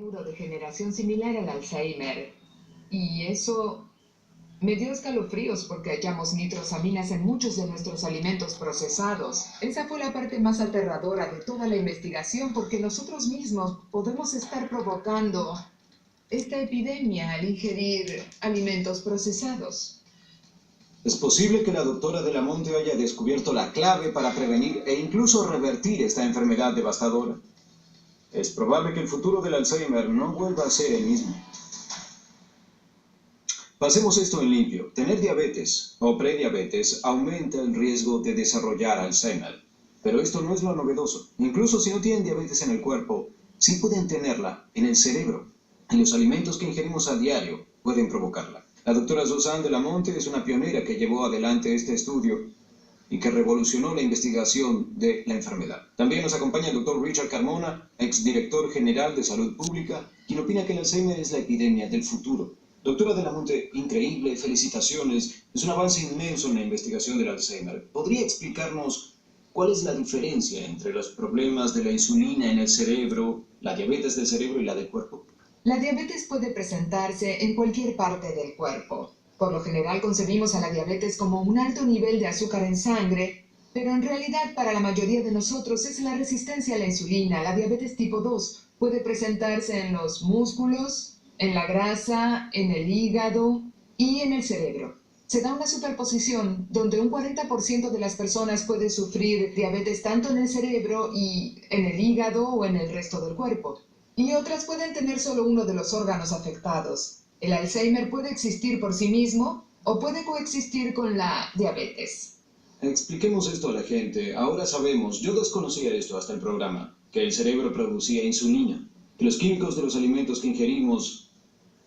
Neurodegeneración similar al Alzheimer. Y eso me dio escalofríos porque hallamos nitrosaminas en muchos de nuestros alimentos procesados. Esa fue la parte más aterradora de toda la investigación porque nosotros mismos podemos estar provocando esta epidemia al ingerir alimentos procesados. Es posible que la doctora de la Monte haya descubierto la clave para prevenir e incluso revertir esta enfermedad devastadora. Es probable que el futuro del Alzheimer no vuelva a ser el mismo. Pasemos esto en limpio. Tener diabetes o prediabetes aumenta el riesgo de desarrollar Alzheimer. Pero esto no es lo novedoso. Incluso si no tienen diabetes en el cuerpo, sí pueden tenerla en el cerebro. Y los alimentos que ingerimos a diario pueden provocarla. La doctora Suzanne de la Monte es una pionera que llevó adelante este estudio y que revolucionó la investigación de la enfermedad. También nos acompaña el doctor Richard Carmona, exdirector general de Salud Pública, quien opina que el Alzheimer es la epidemia del futuro. Doctora de la Monte, increíble, felicitaciones. Es un avance inmenso en la investigación del Alzheimer. ¿Podría explicarnos cuál es la diferencia entre los problemas de la insulina en el cerebro, la diabetes del cerebro y la del cuerpo? La diabetes puede presentarse en cualquier parte del cuerpo. Por lo general concebimos a la diabetes como un alto nivel de azúcar en sangre, pero en realidad para la mayoría de nosotros es la resistencia a la insulina. La diabetes tipo 2 puede presentarse en los músculos, en la grasa, en el hígado y en el cerebro. Se da una superposición donde un 40% de las personas puede sufrir diabetes tanto en el cerebro y en el hígado o en el resto del cuerpo. Y otras pueden tener solo uno de los órganos afectados. El Alzheimer puede existir por sí mismo o puede coexistir con la diabetes. Expliquemos esto a la gente. Ahora sabemos, yo desconocía esto hasta el programa, que el cerebro producía insulina, que los químicos de los alimentos que ingerimos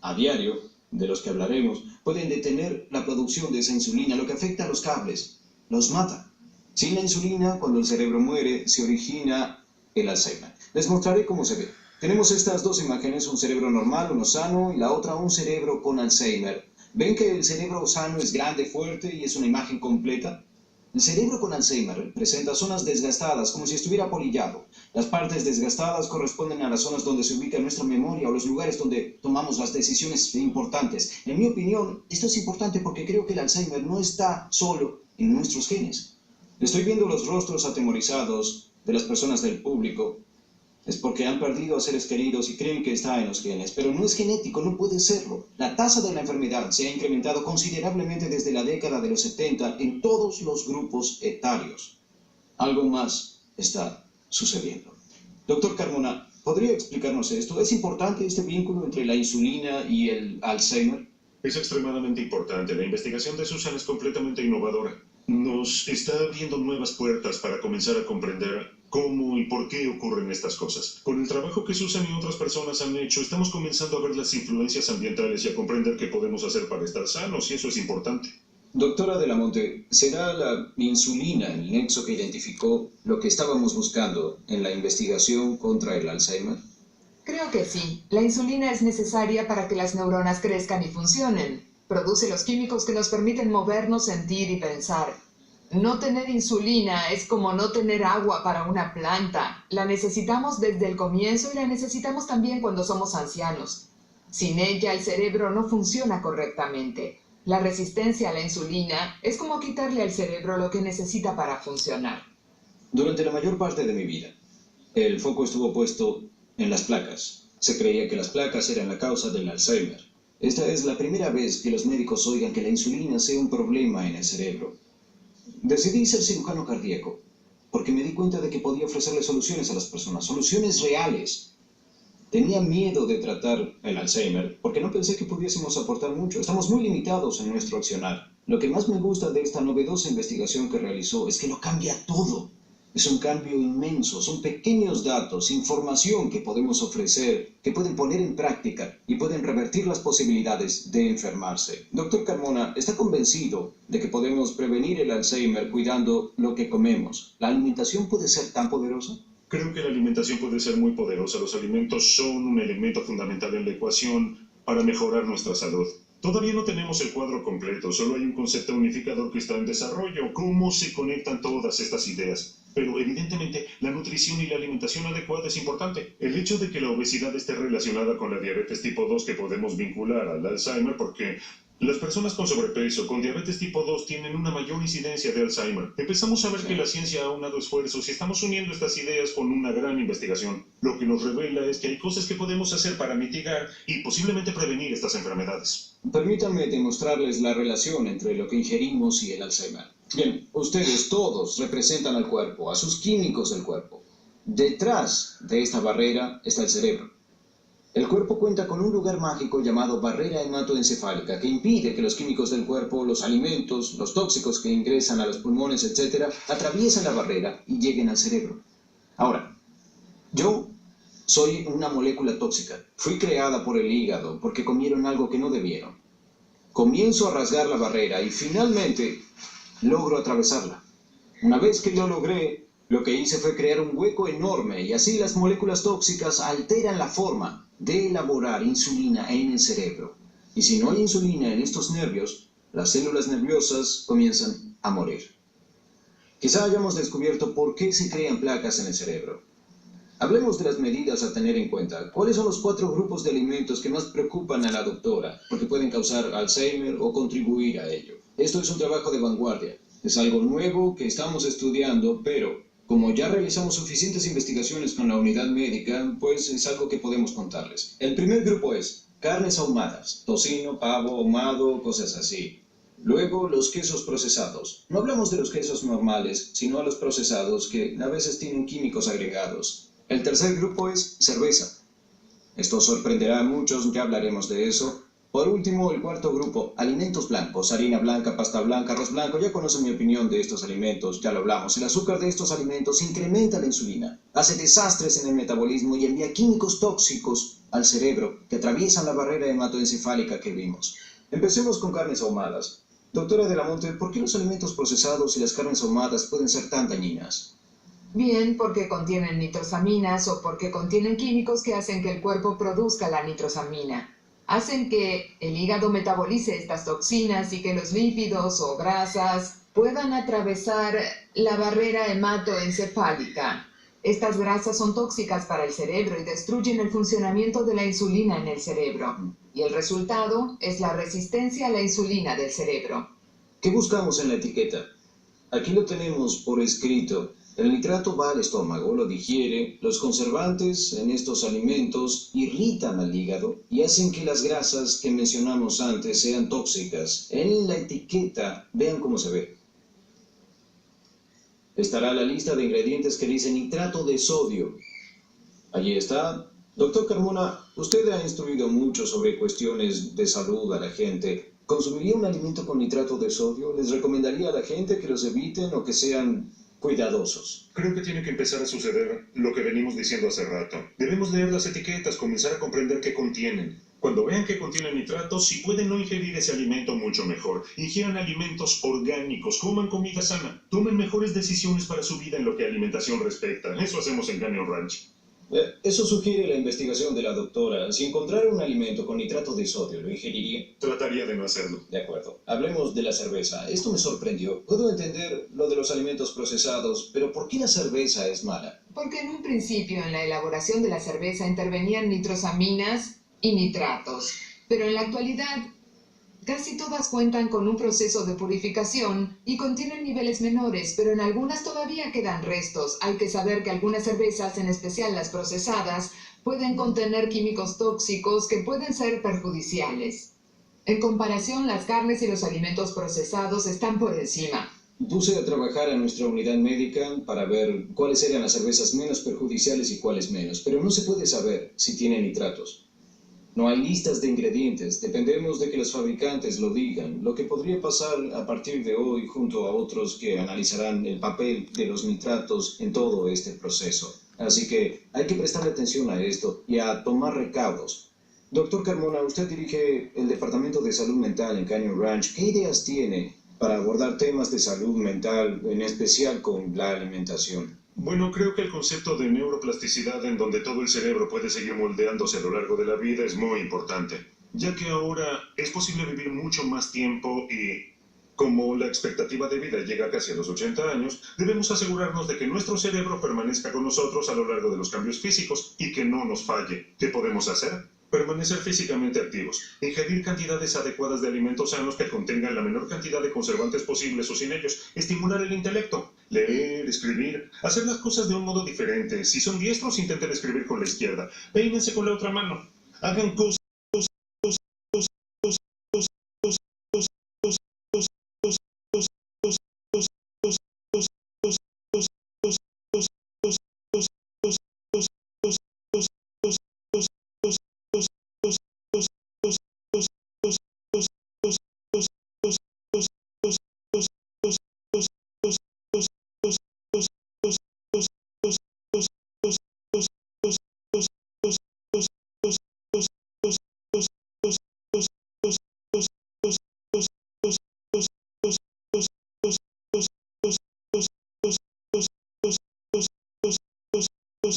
a diario, de los que hablaremos, pueden detener la producción de esa insulina, lo que afecta a los cables, los mata. Sin la insulina, cuando el cerebro muere, se origina el Alzheimer. Les mostraré cómo se ve. Tenemos estas dos imágenes, un cerebro normal, uno sano, y la otra un cerebro con Alzheimer. ¿Ven que el cerebro sano es grande, fuerte y es una imagen completa? El cerebro con Alzheimer presenta zonas desgastadas, como si estuviera polillado. Las partes desgastadas corresponden a las zonas donde se ubica nuestra memoria o los lugares donde tomamos las decisiones importantes. En mi opinión, esto es importante porque creo que el Alzheimer no está solo en nuestros genes. Estoy viendo los rostros atemorizados de las personas del público. Es porque han perdido a seres queridos y creen que está en los genes, pero no es genético, no puede serlo. La tasa de la enfermedad se ha incrementado considerablemente desde la década de los 70 en todos los grupos etarios. Algo más está sucediendo. Doctor Carmona, ¿podría explicarnos esto? ¿Es importante este vínculo entre la insulina y el Alzheimer? Es extremadamente importante. La investigación de Susan es completamente innovadora. Nos está abriendo nuevas puertas para comenzar a comprender cómo y por qué ocurren estas cosas. Con el trabajo que Susan y otras personas han hecho, estamos comenzando a ver las influencias ambientales y a comprender qué podemos hacer para estar sanos, y eso es importante. Doctora de la Monte, ¿será la insulina el nexo que identificó lo que estábamos buscando en la investigación contra el Alzheimer? Creo que sí. La insulina es necesaria para que las neuronas crezcan y funcionen. Produce los químicos que nos permiten movernos, sentir y pensar. No tener insulina es como no tener agua para una planta. La necesitamos desde el comienzo y la necesitamos también cuando somos ancianos. Sin ella, el cerebro no funciona correctamente. La resistencia a la insulina es como quitarle al cerebro lo que necesita para funcionar. Durante la mayor parte de mi vida, el foco estuvo puesto en las placas. Se creía que las placas eran la causa del Alzheimer. Esta es la primera vez que los médicos oigan que la insulina sea un problema en el cerebro. Decidí ser cirujano cardíaco porque me di cuenta de que podía ofrecerle soluciones a las personas, soluciones reales. Tenía miedo de tratar el Alzheimer porque no pensé que pudiésemos aportar mucho. Estamos muy limitados en nuestro accionar. Lo que más me gusta de esta novedosa investigación que realizó es que lo cambia todo. Es un cambio inmenso, son pequeños datos, información que podemos ofrecer, que pueden poner en práctica y pueden revertir las posibilidades de enfermarse. Doctor Carmona, ¿está convencido de que podemos prevenir el Alzheimer cuidando lo que comemos? ¿La alimentación puede ser tan poderosa? Creo que la alimentación puede ser muy poderosa. Los alimentos son un elemento fundamental en la ecuación para mejorar nuestra salud. Todavía no tenemos el cuadro completo, solo hay un concepto unificador que está en desarrollo. ¿Cómo se conectan todas estas ideas? Pero evidentemente la nutrición y la alimentación adecuada es importante. El hecho de que la obesidad esté relacionada con la diabetes tipo 2 que podemos vincular al Alzheimer porque las personas con sobrepeso, con diabetes tipo 2, tienen una mayor incidencia de Alzheimer. Empezamos a ver que la ciencia ha unado esfuerzos y estamos uniendo estas ideas con una gran investigación. Lo que nos revela es que hay cosas que podemos hacer para mitigar y posiblemente prevenir estas enfermedades. Permítanme demostrarles la relación entre lo que ingerimos y el Alzheimer. Bien, ustedes todos representan al cuerpo, a sus químicos del cuerpo. Detrás de esta barrera está el cerebro. El cuerpo cuenta con un lugar mágico llamado barrera hematoencefálica que impide que los químicos del cuerpo, los alimentos, los tóxicos que ingresan a los pulmones, etc., atraviesen la barrera y lleguen al cerebro. Ahora, yo soy una molécula tóxica. Fui creada por el hígado porque comieron algo que no debieron. Comienzo a rasgar la barrera y finalmente logro atravesarla. Una vez que lo logré, lo que hice fue crear un hueco enorme y así las moléculas tóxicas alteran la forma de elaborar insulina en el cerebro. Y si no hay insulina en estos nervios, las células nerviosas comienzan a morir. Quizá hayamos descubierto por qué se crean placas en el cerebro. Hablemos de las medidas a tener en cuenta. ¿Cuáles son los 4 grupos de alimentos que más preocupan a la doctora porque pueden causar Alzheimer o contribuir a ello? Esto es un trabajo de vanguardia. Es algo nuevo que estamos estudiando, pero como ya realizamos suficientes investigaciones con la unidad médica, pues es algo que podemos contarles. El primer grupo es carnes ahumadas, tocino, pavo, ahumado, cosas así. Luego, los quesos procesados. No hablamos de los quesos normales, sino a los procesados que a veces tienen químicos agregados. El tercer grupo es cerveza. Esto sorprenderá a muchos, ya hablaremos de eso. Por último, el cuarto grupo, alimentos blancos, harina blanca, pasta blanca, arroz blanco. Ya conocen mi opinión de estos alimentos, ya lo hablamos. El azúcar de estos alimentos incrementa la insulina, hace desastres en el metabolismo y envía químicos tóxicos al cerebro que atraviesan la barrera hematoencefálica que vimos. Empecemos con carnes ahumadas. Doctora de la Monte, ¿por qué los alimentos procesados y las carnes ahumadas pueden ser tan dañinas? Bien, porque contienen nitrosaminas o porque contienen químicos que hacen que el cuerpo produzca la nitrosamina. Hacen que el hígado metabolice estas toxinas y que los lípidos o grasas puedan atravesar la barrera hematoencefálica. Estas grasas son tóxicas para el cerebro y destruyen el funcionamiento de la insulina en el cerebro. Y el resultado es la resistencia a la insulina del cerebro. ¿Qué buscamos en la etiqueta? Aquí lo tenemos por escrito. El nitrato va al estómago, lo digiere, los conservantes en estos alimentos irritan al hígado y hacen que las grasas que mencionamos antes sean tóxicas. En la etiqueta, vean cómo se ve. Estará la lista de ingredientes que dice nitrato de sodio. Allí está. Doctor Carmona, usted ha instruido mucho sobre cuestiones de salud a la gente. ¿Consumiría un alimento con nitrato de sodio? ¿Les recomendaría a la gente que los eviten o que sean cuidadosos? Creo que tiene que empezar a suceder lo que venimos diciendo hace rato. Debemos leer las etiquetas, comenzar a comprender qué contienen. Cuando vean que contienen nitratos, si pueden no ingerir ese alimento, mucho mejor. Ingieran alimentos orgánicos, coman comida sana, tomen mejores decisiones para su vida en lo que a alimentación respecta. Eso hacemos en Canyon Ranch. Eso sugiere la investigación de la doctora. Si encontrara un alimento con nitrato de sodio, ¿lo ingeriría? Trataría de no hacerlo. De acuerdo. Hablemos de la cerveza. Esto me sorprendió. Puedo entender lo de los alimentos procesados, pero ¿por qué la cerveza es mala? Porque en un principio en la elaboración de la cerveza intervenían nitrosaminas y nitratos, pero en la actualidad casi todas cuentan con un proceso de purificación y contienen niveles menores, pero en algunas todavía quedan restos. Hay que saber que algunas cervezas, en especial las procesadas, pueden contener químicos tóxicos que pueden ser perjudiciales. En comparación, las carnes y los alimentos procesados están por encima. Puse a trabajar a nuestra unidad médica para ver cuáles eran las cervezas menos perjudiciales y cuáles menos, pero no se puede saber si tienen nitratos. No hay listas de ingredientes, dependemos de que los fabricantes lo digan, lo que podría pasar a partir de hoy junto a otros que analizarán el papel de los nitratos en todo este proceso. Así que hay que prestarle atención a esto y a tomar recaudos. Doctor Carmona, usted dirige el Departamento de Salud Mental en Canyon Ranch. ¿Qué ideas tiene para abordar temas de salud mental, en especial con la alimentación? Bueno, creo que el concepto de neuroplasticidad en donde todo el cerebro puede seguir moldeándose a lo largo de la vida es muy importante, ya que ahora es posible vivir mucho más tiempo y Como la expectativa de vida llega casi a los 80 años, debemos asegurarnos de que nuestro cerebro permanezca con nosotros a lo largo de los cambios físicos y que no nos falle. ¿Qué podemos hacer? Permanecer físicamente activos, ingerir cantidades adecuadas de alimentos sanos que contengan la menor cantidad de conservantes posibles o sin ellos, estimular el intelecto, leer, escribir, hacer las cosas de un modo diferente. Si son diestros, intenten escribir con la izquierda, peínense con la otra mano, hagan cosas